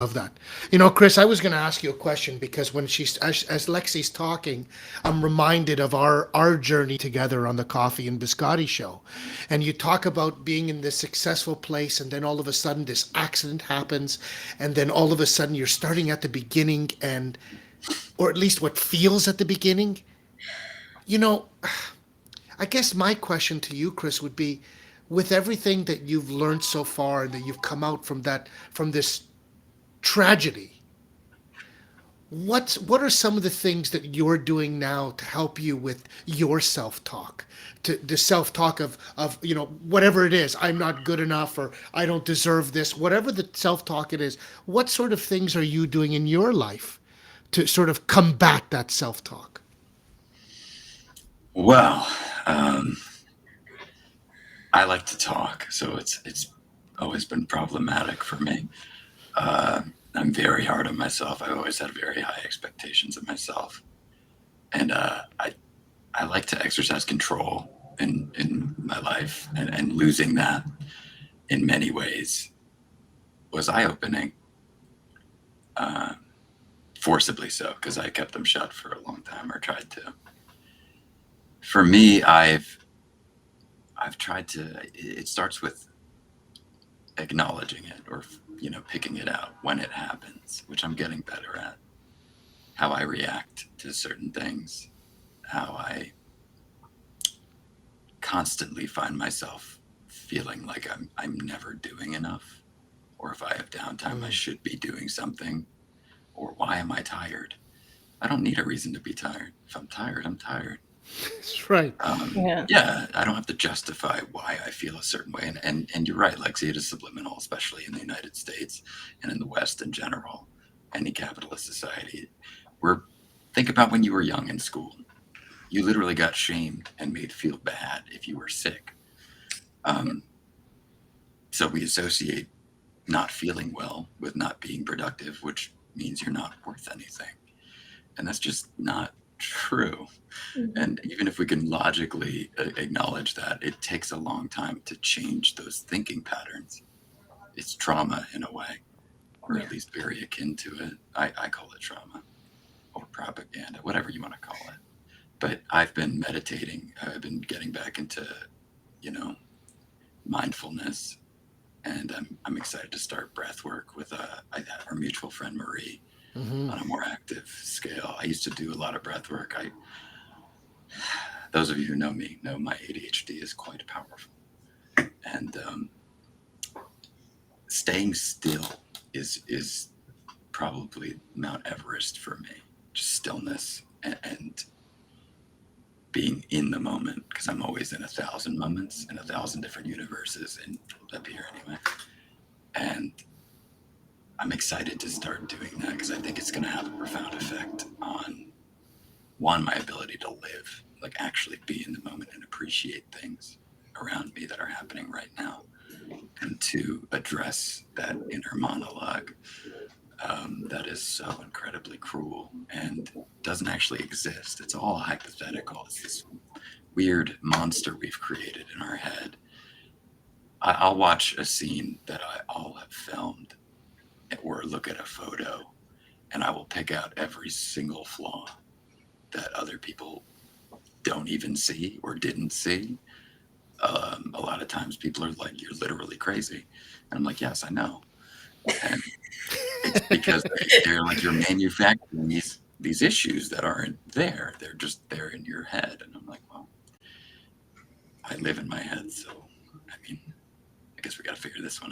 Love that. You know, Chris, I was going to ask you a question because when as Lexi's talking, I'm reminded of our journey together on the Coffee and Biscotti show. And you talk about being in this successful place, and then all of a sudden this accident happens, and then all of a sudden you're starting at the beginning, and or at least what feels at the beginning. You know, I guess my question to you, Chris, would be, with everything that you've learned so far and that you've come out from this tragedy, what are some of the things that you're doing now to help you with your self-talk, to the self-talk of whatever it is, I'm not good enough, or I don't deserve this, whatever the self-talk it is, what sort of things are you doing in your life to sort of combat that self-talk? Well, um, I like to talk, so it's always been problematic for me. Uh, I'm very hard on myself. I've always had very high expectations of myself, and I like to exercise control in my life, and losing that in many ways was eye opening, uh, forcibly so, because I kept them shut for a long time, or tried to. For me, I've tried to. It starts with acknowledging it, or picking it out when it happens, which I'm getting better at. How I react to certain things, how I constantly find myself feeling like I'm never doing enough, or if I have downtime I Mm. should be doing something, or why am I tired? I don't need a reason to be tired. If I'm tired, I'm tired. That's right. Yeah. Yeah, I don't have to justify why I feel a certain way. And you're right, Lexi, it is subliminal, especially in the United States and in the West in general, any capitalist society. We're Think about when you were young in school. You literally got shamed and made feel bad if you were sick. Um, so we associate not feeling well with not being productive, which means you're not worth anything. And that's just not true. Mhm. And even if we can logically acknowledge that, it takes a long time to change those thinking patterns. It's trauma in a way, or Yeah. at least very akin to it. I call it trauma or propaganda, whatever you want to call it. But I've been meditating. I've been getting back into, you know, mindfulness, and I'm excited to start breath work with our mutual friend Marie Hmm. on a more active scale. I used to do a lot of breath work. Those of you who know me know my ADHD is quite powerful, and staying still is probably Mount Everest for me. Just stillness, and being in the moment, because I'm always in 1,000 moments in 1,000 different universes, and up here anyway. And I'm excited to start doing that because I think it's going to have a profound effect on, one, my ability to live, like actually be in the moment and appreciate things around me that are happening right now, and to address that inner monologue, that is so incredibly cruel and doesn't actually exist. It's all hypothetical. It's this weird monster we've created in our head. I'll watch a scene that I all have filmed, or look at a photo, and I will pick out every single flaw that other people don't even see or didn't see. A lot of times people are like, "You're literally crazy," and I'm like, "Yes, I know." And it's because they're like, you're manufacturing these issues that aren't there. They're just there in your head. And I'm like, well, I live in my head, so I mean, I guess we got to figure this one